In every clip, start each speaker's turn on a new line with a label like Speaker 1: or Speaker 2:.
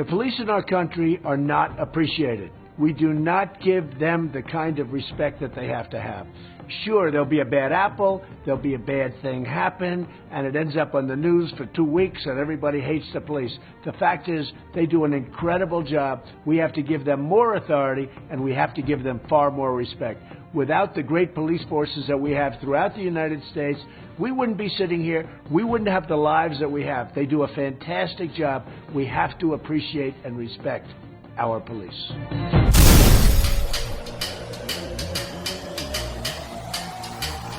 Speaker 1: The police in our country are not appreciated. We do not give them the kind of respect that they have to have. Sure, there'll be a bad apple, there'll be a bad thing happen, and it ends up on the news for 2 weeks and everybody hates the police. The fact is, they do an incredible job. We have to give them more authority, and we have to give them far more respect. Without the great police forces that we have throughout the United States, we wouldn't be sitting here. We wouldn't have the lives that we have. They do a fantastic job. We have to appreciate and respect our police.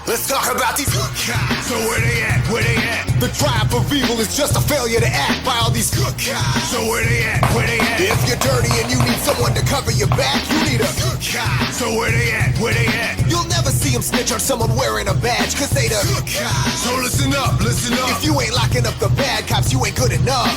Speaker 2: Let's talk about these good cops. So where they at? Where they at? The triumph of evil is just a failure to act by all these good cops. So where they at? Where they at? If you're dirty and you need someone to cover your back, you need a good cop. So where they at? Where they at? You'll never see them snitch on someone wearing a badge, cause they the good cops. So listen up, listen up. If you ain't locking up the bad cops, you ain't good enough.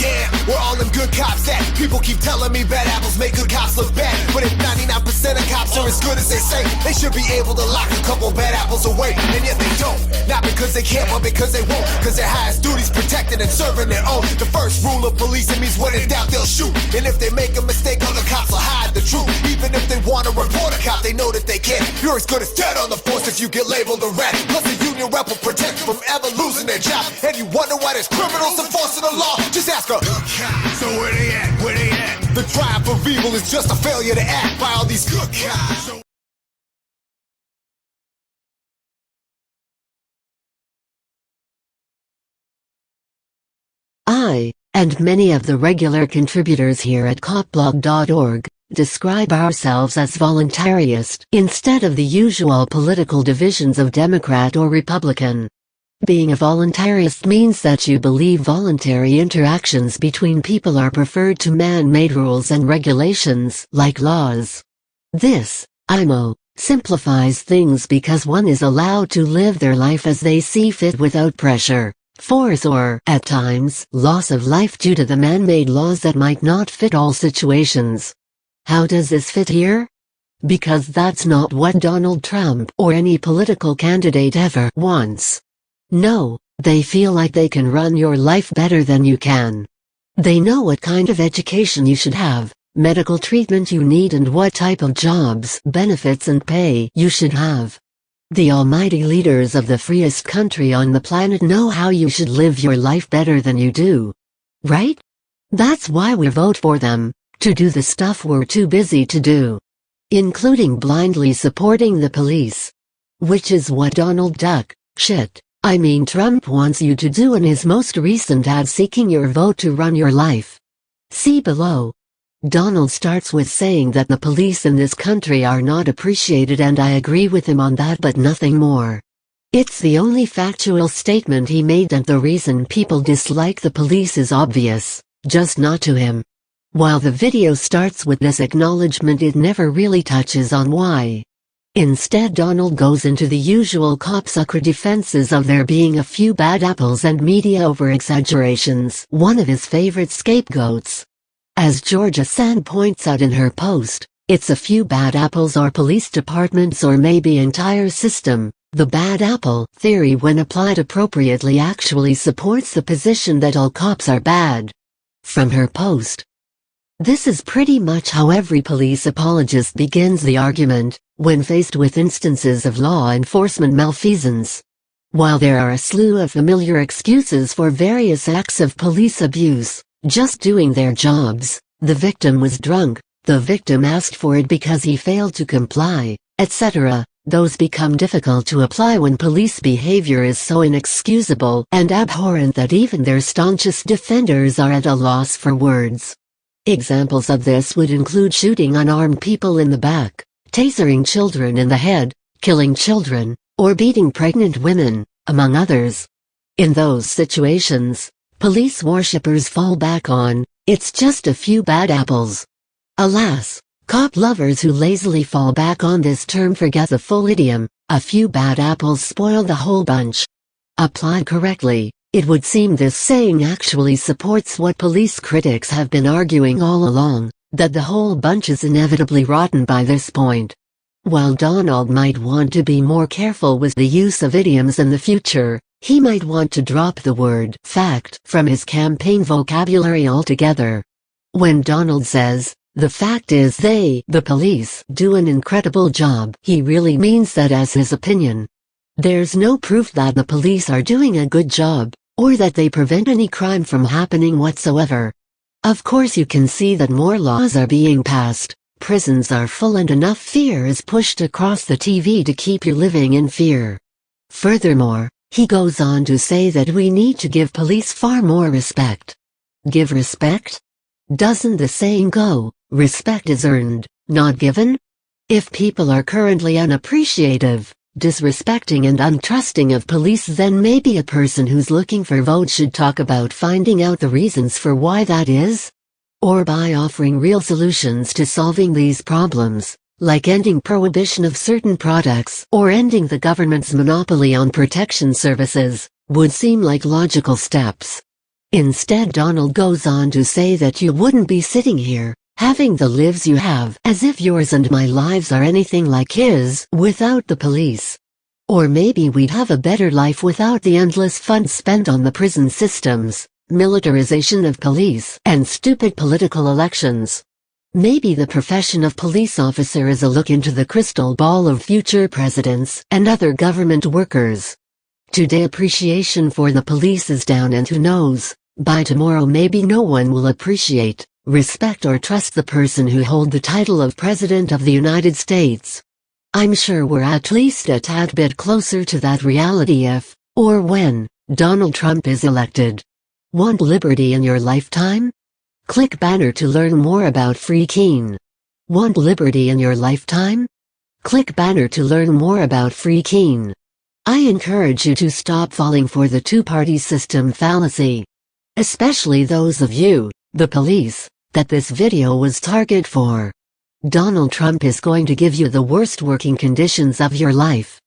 Speaker 2: Yeah, where all them good cops at? People keep telling me bad apples make good cops look bad. But if 99% of cops are as good as they say, they should be able to lock a couple bad apples away. And yet they don't. Not because they can't, but because they won't. Cause their highest duty's protecting and serving their own. The first rule of policing means when in doubt they'll shoot. And if they make a mistake, other cops will hide the truth. Even if they want to report a cop, they know that they can't. You're as good as dead on the force if you get labeled a rat. Plus the union rep will protect you from ever losing their job. And you wonder why there's criminals enforcing the law? Just ask a good cops. So where they at? Where they at? The triumph of evil is just a failure to act by all these good cops.
Speaker 3: I, and many of the regular contributors here at COPBLOCK.org, describe ourselves as voluntarist instead of the usual political divisions of Democrat or Republican. Being a voluntarist means that you believe voluntary interactions between people are preferred to man-made rules and regulations, like laws. This, IMO, simplifies things because one is allowed to live their life as they see fit without pressure, force or, at times, loss of life due to the man-made laws that might not fit all situations. How does this fit here? Because that's not what Donald Trump or any political candidate ever wants. No, they feel like they can run your life better than you can. They know what kind of education you should have, medical treatment you need, and what type of jobs, benefits and pay you should have. The almighty leaders of the freest country on the planet know how you should live your life better than you do. Right? That's why we vote for them, to do the stuff we're too busy to do. Including blindly supporting the police. Which is what Donald Trump wants you to do in his most recent ad seeking your vote to run your life. See below. Donald starts with saying that the police in this country are not appreciated, and I agree with him on that, but nothing more. It's the only factual statement he made, and the reason people dislike the police is obvious, just not to him. While the video starts with this acknowledgement, it never really touches on why. Instead, Donald goes into the usual cop-sucker defenses of there being a few bad apples and media over-exaggerations, one of his favorite scapegoats. As Georgia Sand points out in her post, it's a few bad apples or police departments or maybe entire system. The bad apple theory, when applied appropriately, actually supports the position that all cops are bad. From her post. This is pretty much how every police apologist begins the argument, when faced with instances of law enforcement malfeasance. While there are a slew of familiar excuses for various acts of police abuse, just doing their jobs, the victim was drunk, the victim asked for it because he failed to comply, etc., those become difficult to apply when police behavior is so inexcusable and abhorrent that even their staunchest defenders are at a loss for words. Examples of this would include shooting unarmed people in the back, tasering children in the head, killing children, or beating pregnant women, among others. In those situations, police worshippers fall back on, it's just a few bad apples. Alas, cop lovers who lazily fall back on this term forget the full idiom, a few bad apples spoil the whole bunch. Applied correctly, it would seem this saying actually supports what police critics have been arguing all along, that the whole bunch is inevitably rotten by this point. While Donald might want to be more careful with the use of idioms in the future, he might want to drop the word fact from his campaign vocabulary altogether. When Donald says, "The fact is they, the police, do an incredible job," he really means that as his opinion. There's no proof that the police are doing a good job, or that they prevent any crime from happening whatsoever. Of course you can see that more laws are being passed, prisons are full and enough fear is pushed across the TV to keep you living in fear. Furthermore, he goes on to say that we need to give police far more respect. Give respect? Doesn't the saying go, respect is earned, not given? If people are currently unappreciative, disrespecting and untrusting of police, then maybe a person who's looking for votes should talk about finding out the reasons for why that is? Or by offering real solutions to solving these problems, like ending prohibition of certain products or ending the government's monopoly on protection services, would seem like logical steps. Instead, Donald goes on to say that you wouldn't be sitting here, having the lives you have, as if yours and my lives are anything like his, without the police. Or maybe we'd have a better life without the endless funds spent on the prison systems, militarization of police, and stupid political elections. Maybe the profession of police officer is a look into the crystal ball of future presidents and other government workers. Today appreciation for the police is down, and who knows, by tomorrow maybe no one will appreciate, respect or trust the person who holds the title of President of the United States. I'm sure we're at least a tad bit closer to that reality if, or when, Donald Trump is elected. Want liberty in your lifetime? Click banner to learn more about Free Keene. Want liberty in your lifetime? Click banner to learn more about Free Keene. I encourage you to stop falling for the two-party system fallacy. Especially those of you, the police, that this video was target for. Donald Trump is going to give you the worst working conditions of your life.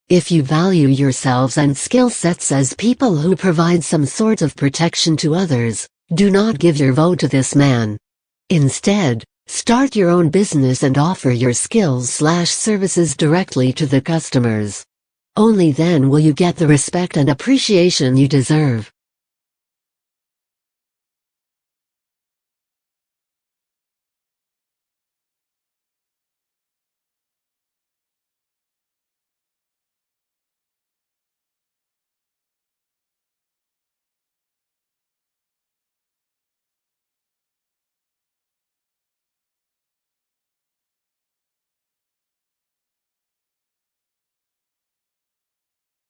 Speaker 3: If you value yourselves and skill sets as people who provide some sort of protection to others, do not give your vote to this man. Instead, start your own business and offer your skills/services directly to the customers. Only then will you get the respect and appreciation you deserve.